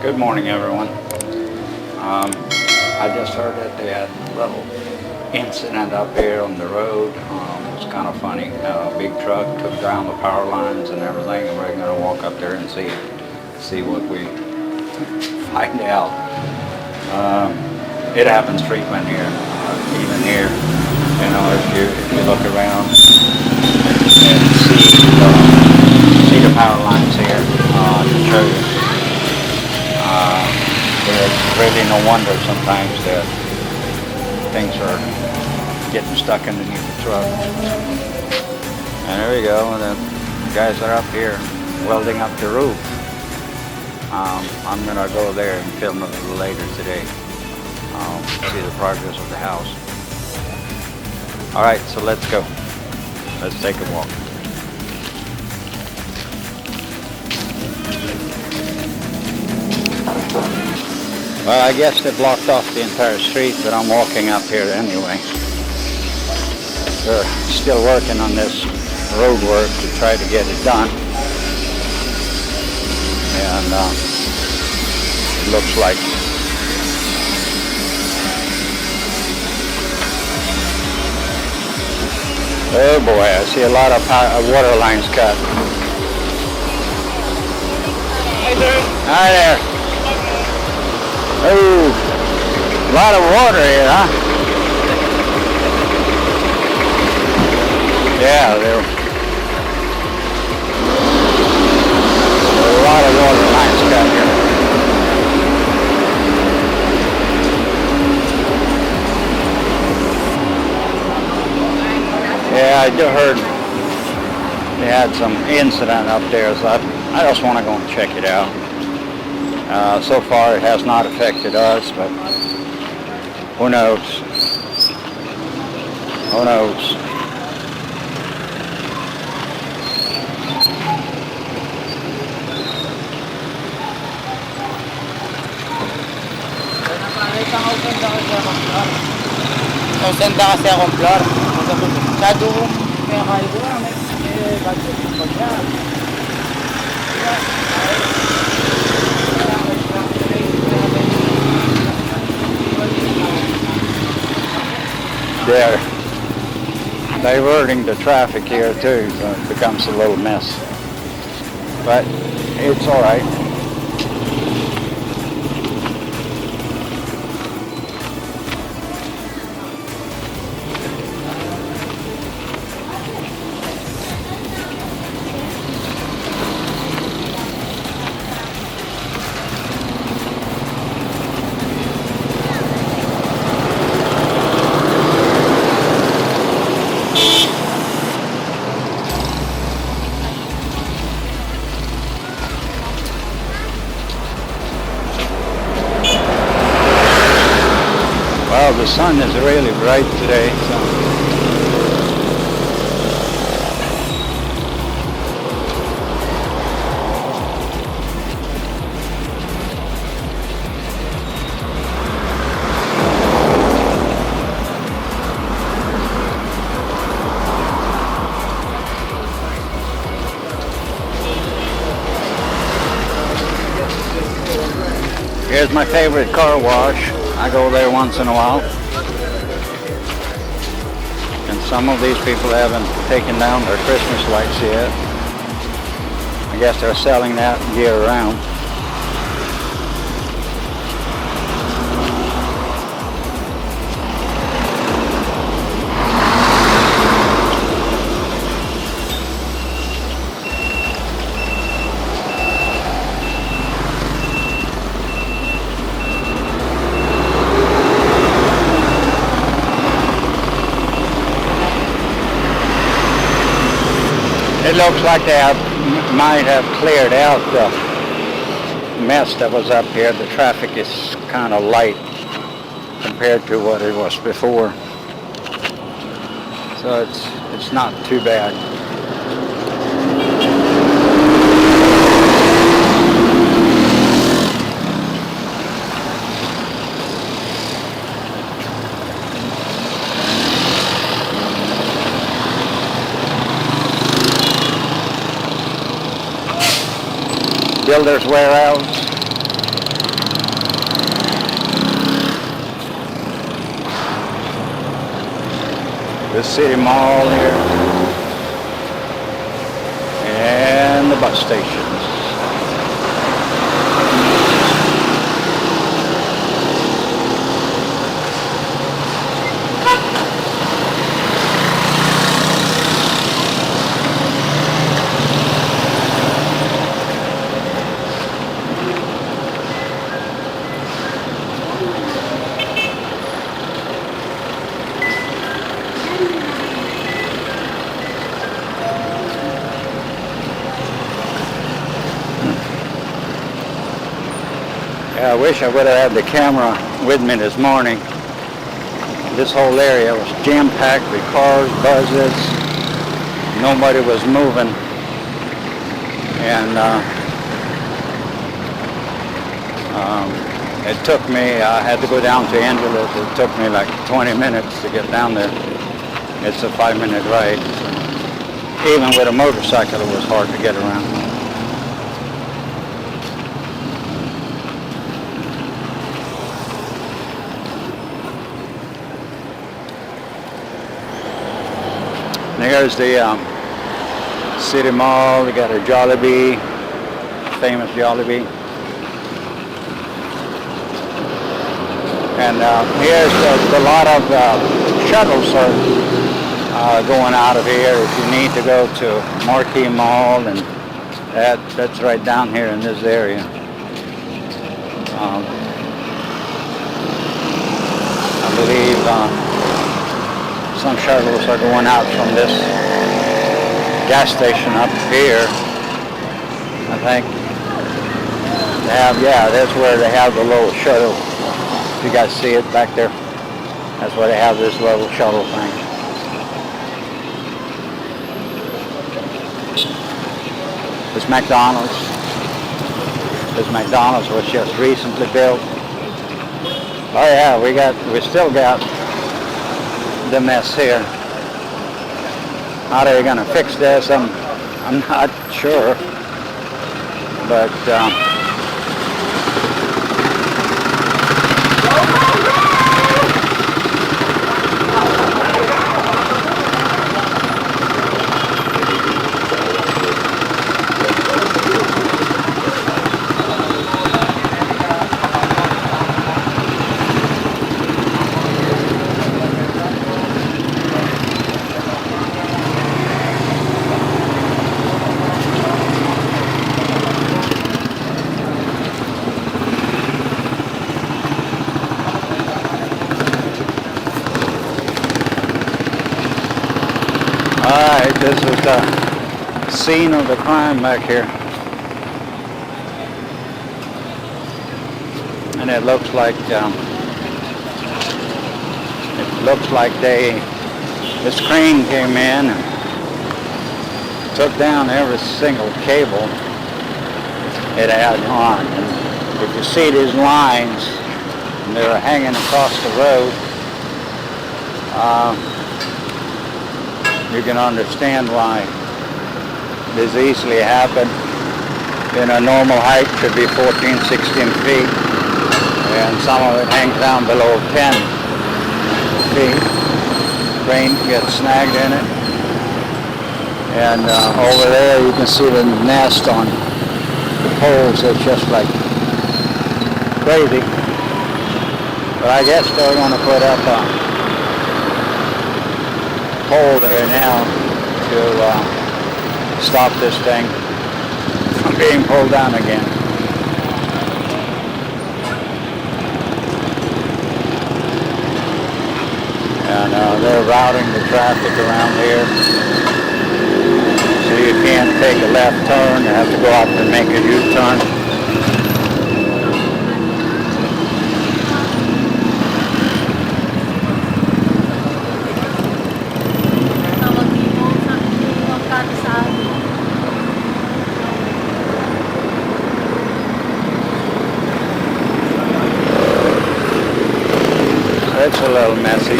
Good morning, everyone. I just heard that they had a little incident up here on the road. It's kind of funny. A big truck took down the power lines and everything, and we're going to walk up there and see what we find out. It happens frequent here, even here. You know, if you look around and see the power lines here, I can show you. There's really no wonder sometimes that things are getting stuck underneath the truck. And there we go, the guys are up here welding up the roof. I'm going to go there and film a little later today. See the progress of the house. Alright, so let's go. Let's take a walk. Well, I guess they blocked off the entire street, but I'm walking up here anyway. They're still working on this road work to try to get it done. And it looks like oh boy, I see a lot of water lines cut. Hey there. Hi there. Oh, a lot of water here, huh? Yeah, there are a lot of water lines cut here. Yeah, I heard they had some incident up there, so I just want to go and check it out. So far it has not affected us, but who knows? Who knows? Senda kasi akong floor. Masyado kaya kaya ko lang. May budget pag yan. They're diverting the traffic here too, so it becomes a little mess. But it's all right. Well, the sun is really bright today, so here's my favorite car wash. I go there once in a while. And some of these people haven't taken down their Christmas lights yet. I guess they're selling that year round. It looks like they might have cleared out the mess that was up here. The traffic is kind of light compared to what it was before. So it's not too bad. Builder's warehouse. the city mall here, and the bus stations. I wish I would have had the camera with me this morning. This whole area was jam-packed with cars, buses. Nobody was moving. And it took me, I had to go down to Angeles. It took me like 20 minutes to get down there. It's a 5-minute ride. So even with a motorcycle, it was hard to get around. Here's the city mall. We got a Jollibee, famous Jollibee. And here's a lot of shuttles are going out of here if you need to go to Marquee Mall, and that's right down here in this area. I believe some shuttles are going out from this gas station up here. I think they have, yeah, that's where they have the little shuttle. You guys see it back there? That's where they have this little shuttle thing. This McDonald's. This McDonald's was just recently built. Oh yeah, we still got the mess here. How are they going to fix this? I'm not sure, but alright, this is the scene of the crime back here. And it looks like this crane came in and took down every single cable it had on. And if you see these lines, they were hanging across the road, you can understand why this easily happened. In a normal height should be 14, 16 feet, and some of it hangs down below 10 feet. Crane gets snagged in it. And over there you can see the nest on the poles. It's just like crazy. But I guess they're going to put up a pole there now to stop this thing from being pulled down again. And they're routing the traffic around here, so you can't take a left turn. You have to go out and make a U-turn. It's a little messy.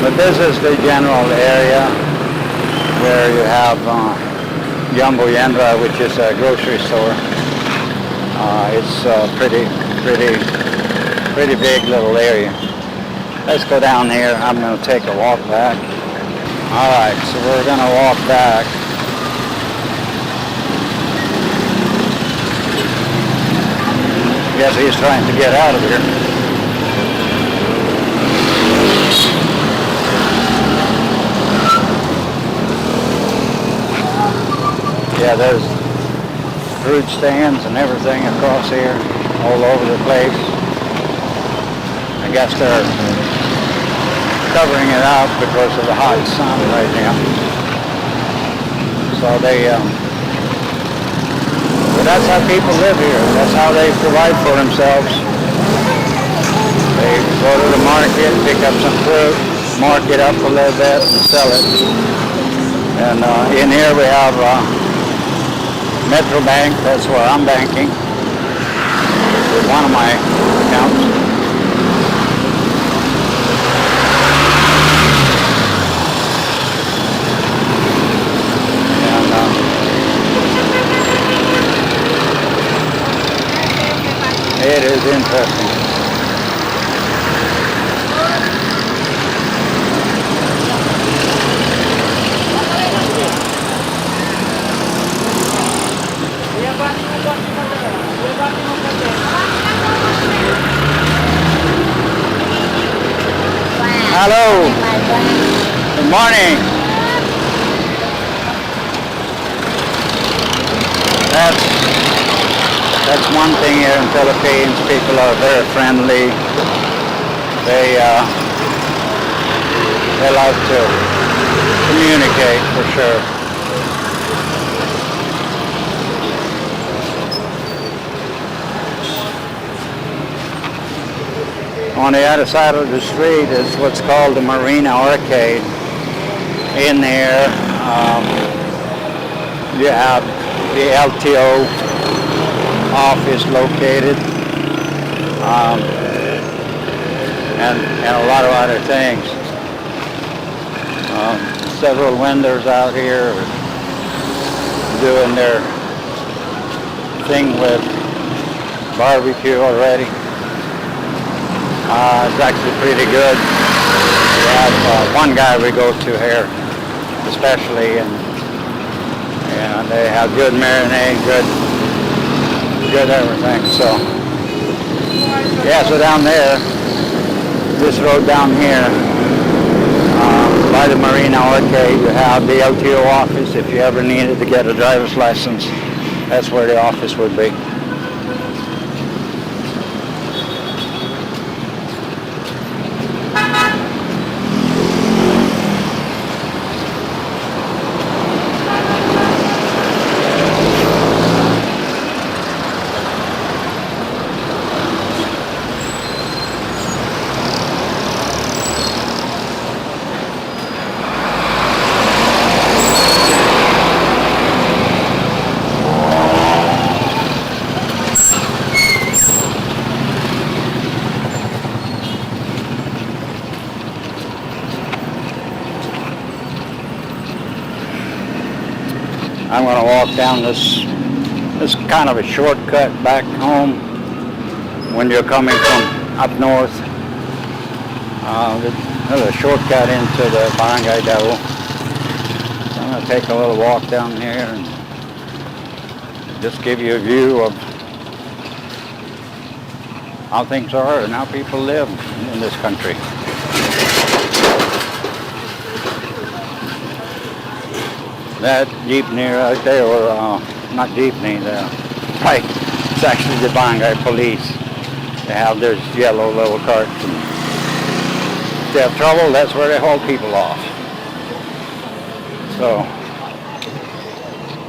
But this is the general area where you have Jumbo Yendra, which is a grocery store. It's pretty pretty big little area. Let's go down here. I'm going to take a walk back. All right, so we're going to walk back. I guess he's trying to get out of here. Yeah, there's fruit stands and everything across here, all over the place. I guess they're covering it up because of the hot sun right now. So but that's how people live here. That's how they provide for themselves. They go to the market, pick up some fruit, mark it up a little bit, and sell it. And in here we have Metro Bank. That's where I'm banking with one of my accounts. It is interesting. Hello. Good morning. That's one thing here in Philippines. People are very friendly. They love to communicate for sure. On the other side of the street is what's called the Marina Arcade. In there, you have the LTO office located, and a lot of other things. Several vendors out here doing their thing with barbecue already. It's actually pretty good. We have one guy we go to here especially, and they have good marinade, good everything. So yeah, so down there, this road down here, by the Marina Arcade, you have the LTO office. If you ever needed to get a driver's license, that's where the office would be. I'm going to walk down this kind of a shortcut back home when you're coming from up north. There's a shortcut into the Barangay Dao. So I'm going to take a little walk down here and just give you a view of how things are and how people live in this country. That jeepney right there, or not jeepney, the trike, it's actually the barangay police. They have their yellow little carts. If they have trouble, that's where they haul people off. So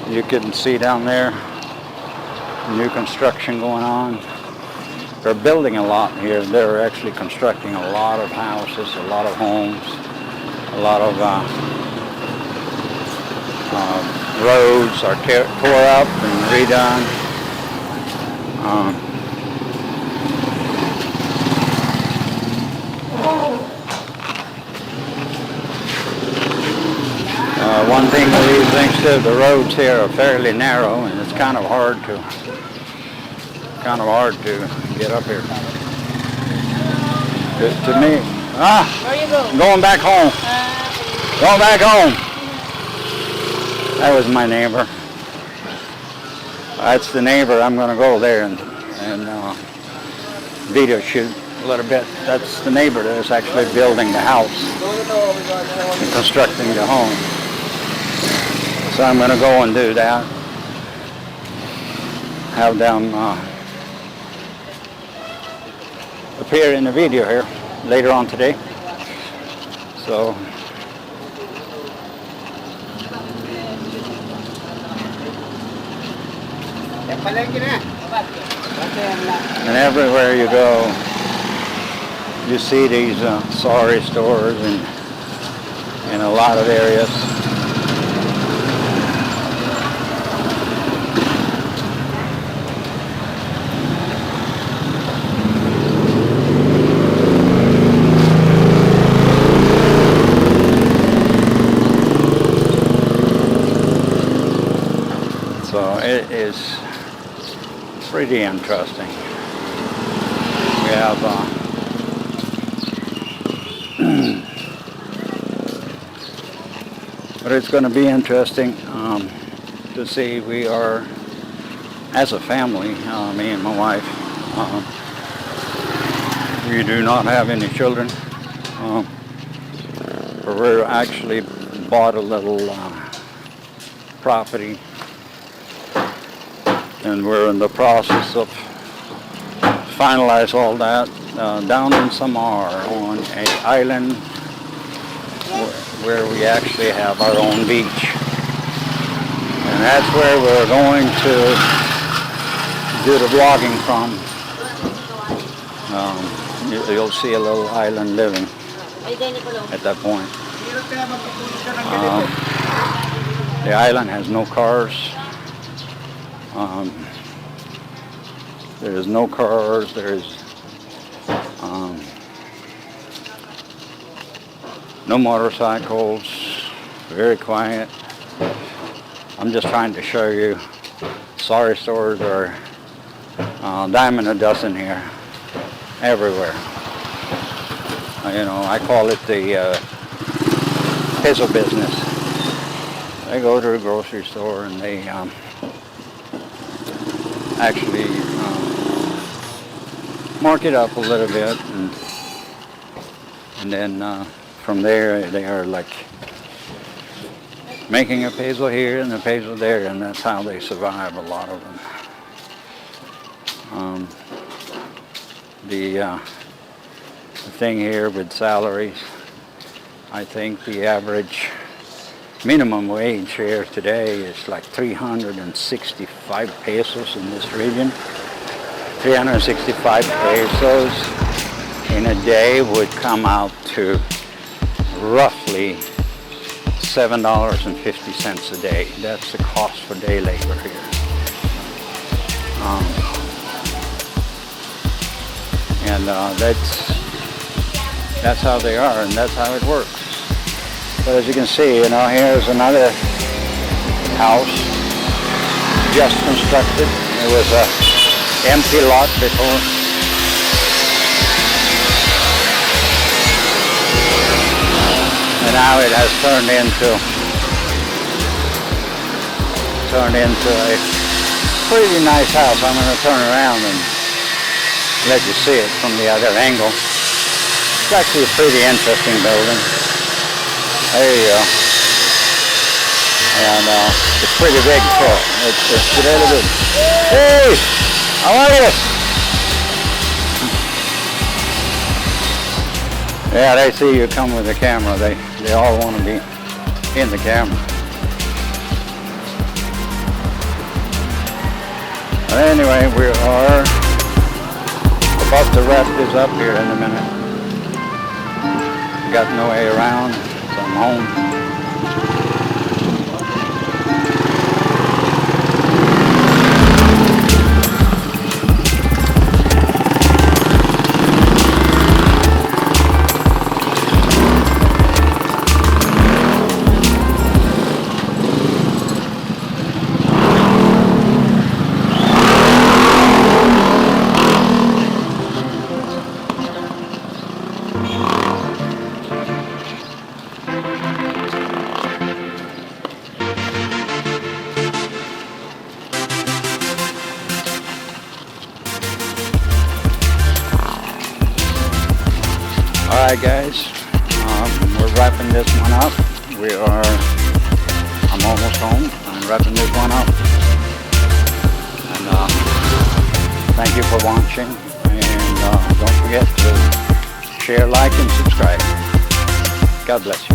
you can see down there, new construction going on. They're building a lot here. They're actually constructing a lot of houses, a lot of homes, a lot of roads are tore up and redone. One thing with these things too, the roads here are fairly narrow, and it's kind of hard to kind of hard to get up here. To me, Where you go? going back home. Going back home. That was my neighbor. That's the neighbor. I'm going to go there and video shoot a little bit. That's the neighbor that's actually building the house and constructing the home. So I'm going to go and do that. Have them appear in the video here later on today. So and everywhere you go, you see these sari stores in a lot of areas. So it is pretty interesting. We have but it's going to be interesting to see. We are, as a family, me and my wife, we do not have any children. But we actually bought a little property, and we're in the process of finalize all that down in Samar on an island where we actually have our own beach. And that's where we're going to do the vlogging from. You'll see a little island living at that point. The island has no cars. There's no cars. There's no motorcycles. Very quiet. I'm just trying to show you. Sari stores are dime a dozen here, everywhere. You know, I call it the peso business. They go to the grocery store and they actually mark it up a little bit, and then from there they are like making a peso here and a peso there, and that's how they survive, a lot of them. The thing here with salaries, I think the average minimum wage here today is like 365 pesos in this region. 365 pesos in a day would come out to roughly $7.50 a day. That's the cost for day labor here. That's how they are, and that's how it works. But as you can see, you know, here's another house just constructed. It was a empty lot before. And now it has turned into a pretty nice house. I'm going to turn around and let you see it from the other angle. It's actually a pretty interesting building. There you go. And it's pretty big too. It's really big. Hey! How are you? Yeah, they see you come with the camera. They all want to be in the camera. But anyway, we are about to wrap this up here in a minute. Got no way around, so I'm home. Alright guys, we're wrapping this one up. I'm almost home. I'm wrapping this one up. And thank you for watching. And don't forget to share, like, and subscribe. God bless you.